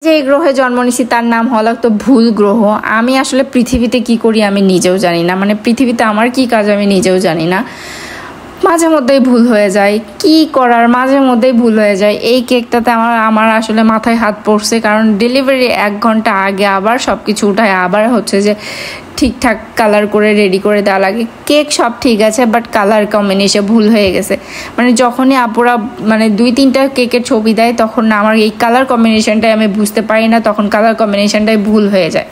যে গ্রহে জন্ম নিছি তার নাম হলো তো ভুল গ্রহ। আমি আসলে পৃথিবীতে কি করি আমি নিজেও জানি না, মানে পৃথিবীতে আমার কি কাজ আমি নিজেও জানি না। মাঝে মধ্যেই ভুল হয়ে যায়, কি করার, মাঝে মধ্যেই ভুল হয়ে যায়। এই কেকটাতে আমার আসলে মাথায় হাত পড়ছে, কারণ ডেলিভারি 1 ঘন্টা আগে আবার সব কিছু উঠায় আবার হচ্ছে যে ঠিকঠাক কালার করে রেডি করে দেওয়া লাগে। কেক সব ঠিক আছে, বাট কালার কম্বিনেশন ভুল হয়ে গেছে। মানে যখনই আপুরা মানে 2-3টা কেকের ছবি দেয় তখন না আমার এই কালার কম্বিনেশনটাই আমি বুঝতে পারি না, তখন কালার কম্বিনেশনটাই ভুল হয়ে যায়।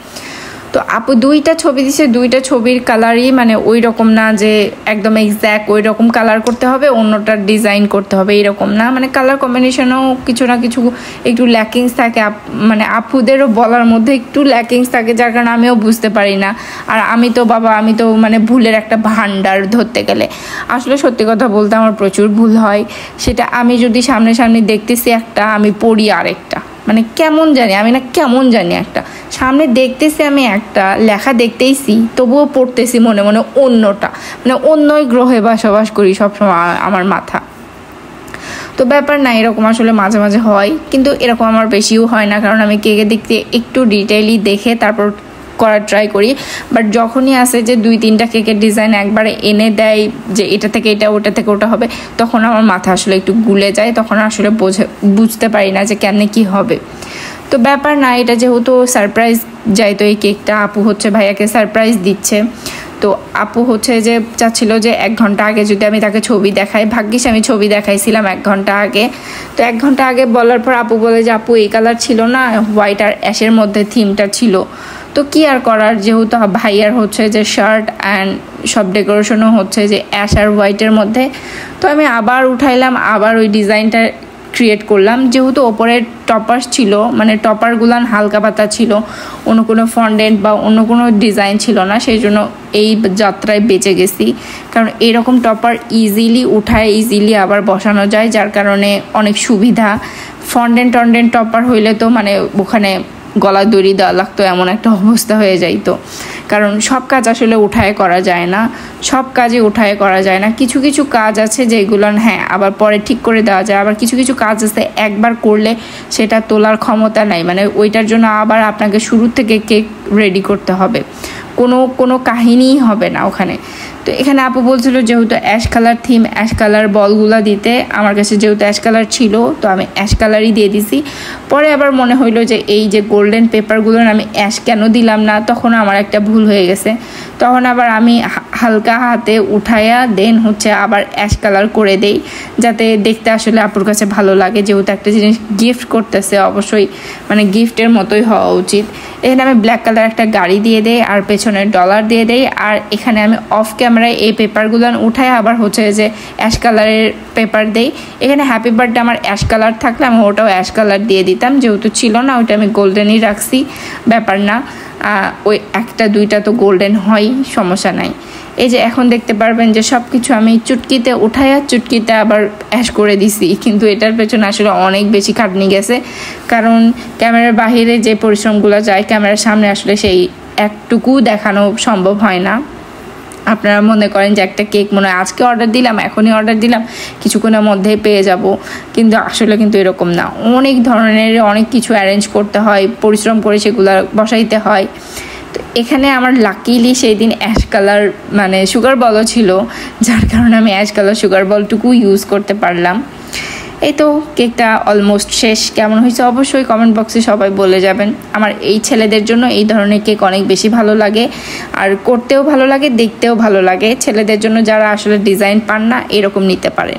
তো আপু 2টা ছবি দিছে, 2টা ছবির কালারই মানে ওই রকম না যে একদম এক্স্যাক্ট ওই রকম কালার করতে হবে, অন্যটার ডিজাইন করতে হবে, এরকম না। মানে কালার কম্বিনেশনও কিছু না কিছু একটু ল্যাকিংস থাকে, মানে আপুদেরও বলার মধ্যে একটু ল্যাকিংস থাকে, যার কারণে আমিও বুঝতে পারি না। আর আমি তো মানে ভুলের একটা ভান্ডার ধরতে গেলে। আসলে সত্যি কথা বলতে আমার প্রচুর ভুল হয়, সেটা আমি যদি সামনে দেখতেছি একটা, আমি পড়ি আরেকটা। মানে কেমন জানি একটা সামনে দেখতেছি আমি একটা লেখা দেখতেইছি, তবুও পড়তেছি মনে মনে অন্যটা, মানে অন্যই গ্রহে বসবাস করি সবসময় আমার মাথা। তো ব্যাপার না, এরকম আসলে মাঝে মাঝে হয়, কিন্তু এরকম আমার বেশিও হয় না, কারণ আমি কেকে দেখতে একটু ডিটেইলি দেখে তারপর করার ট্রাই করি। বাট যখনই আসে যে 2-3টা কেকের ডিজাইন একবারে এনে দেয় যে এটা থেকে এটা, ওটা থেকে ওটা হবে, তখন আমার মাথা আসলে একটু গুলে যায়, তখন আসলে বুঝতে পারি না যে কেমনে কি হবে। তো ব্যাপার না, এটা যেহেতু সারপ্রাইজ যাই, তো এই কেকটা আপু হচ্ছে ভাইয়াকে সারপ্রাইজ দিচ্ছে। তো আপু হচ্ছে যে চাচ্ছিল যে 1 ঘন্টা আগে যদি আমি তাকে ছবি দেখাই, ভাগ্যিস আমি ছবি দেখাইছিলাম 1 ঘন্টা আগে। তো 1 ঘন্টা আগে বলার পর আপু বলে যে আপু এই কালার ছিল না, হোয়াইট আর অ্যাশের মধ্যে থিমটা ছিল। তো কি আর করার, যেহেতু ভাইয়ার হচ্ছে যে শার্ট অ্যান্ড সব ডেকোরেশনও হচ্ছে যে অ্যাশ আর হোয়াইটের মধ্যে, তো আমি আবার উঠাইলাম, আবার ওই ডিজাইনটা ক্রিয়েট করলাম। যেহেতু ওপরের টপার ছিল, মানে টপারগুলান হালকা পাতা ছিল, অন্য কোনো ফন্ডেন্ট বা অন্য কোনো ডিজাইন ছিল না, সেই জন্য এই যাত্রায় বেঁচে গেছি। কারণ এরকম টপার ইজিলি উঠায়, ইজিলি আবার বসানো যায়, যার কারণে অনেক সুবিধা। ফন্ডেন্ট টপার হইলে তো মানে ওখানে গলা দড়ি দেওয়া লাগতো, এমন একটা অবস্থা হয়ে যাইতো। কারণ সব কাজ আসলে উঠায় করা যায় না, সব কাজে উঠায় করা যায় না। কিছু কিছু কাজ আছে যেগুলো হ্যাঁ আবার পরে ঠিক করে দেওয়া যায়, আবার কিছু কিছু কাজ আছে একবার করলে সেটা তোলার ক্ষমতা নাই, মানে ওইটার জন্য আবার আপনাকে শুরু থেকে কেক রেডি করতে হবে, কোনো কাহিনীই হবে না ওখানে। তো এখানে আপু বলছিল যেহেতু ash colour theme, ash colour বলগুলা দিতে, আমার কাছে যেহেতু অ্যাশ কালার ছিল তো আমি অ্যাশ কালারই দিয়ে দিছি। পরে আবার মনে হইলো যে এই যে গোল্ডেন পেপারগুলো আমি অ্যাশ কেন দিলাম না, তখন আমার একটা ভুল হয়ে গেছে। তখন আবার আমি হালকা হাতে উঠাইয়া দেন হচ্ছে আবার অ্যাশ কালার করে দেই, যাতে দেখতে আসলে আপুর কাছে ভালো লাগে। যেহেতু একটা জিনিস গিফট করতেছে, অবশ্যই মানে গিফটের মতোই হওয়া উচিত। এখানে আমি ব্ল্যাক কালার একটা গাড়ি দিয়ে দেই আর পেছনে ডলার দিয়ে দেই, আর এখানে আমি অফ ক্যামেরায় এই পেপারগুলো উঠাই আবার হচ্ছে যে অ্যাশ কালারের পেপার দেই। এখানে হ্যাপি বার্থডে আমার অ্যাশ কালার থাকলে আমি ওটাও অ্যাশ কালার দিয়ে দিতাম, যেহেতু ছিল না ওইটা আমি গোল্ডেনই রাখছি, ব্যাপার না। ওই 1-2টা তো গোল্ডেন হয়, সমস্যা নাই। এই যে এখন দেখতে পারবেন যে সব কিছু আমি চুটকিতে উঠাইয়া চুটকিতে আবার অ্যাশ করে দিছি, কিন্তু এটার পেছনে আসলে অনেক বেশি খাটনি গেছে, কারণ ক্যামেরার বাহিরে যে পরিশ্রমগুলো যায় ক্যামেরার সামনে আসলে সেই একটুকু দেখানো সম্ভব হয় না। আপনারা মনে করেন যে একটা কেক মনে হয় আজকে অর্ডার দিলাম, এখনই অর্ডার দিলাম, কিছুক্ষণের মধ্যেই পেয়ে যাব, কিন্তু আসলে কিন্তু এরকম না। অনেক ধরনের অনেক কিছু অ্যারেঞ্জ করতে হয়, পরিশ্রম করে সেগুলো বসাইতে হয়। তো এখানে আমার লাকিলি সেই দিন অ্যাশ কালার মানে সুগার বলও ছিল, যার কারণে আমি অ্যাশ কালার সুগার বলটুকু ইউজ করতে পারলাম। এই তো কেকটা অলমোস্ট শেষ। কেমন হয়েছে অবশ্যই কমেন্ট বক্সে সবাই বলে যাবেন। আমার এই ছেলেদের জন্য এই ধরনের কেক অনেক বেশি ভালো লাগে, আর করতেও ভালো লাগে, দেখতেও ভালো লাগে। ছেলেদের জন্য যারা আসলে ডিজাইন পান না, এরকম নিতে পারে।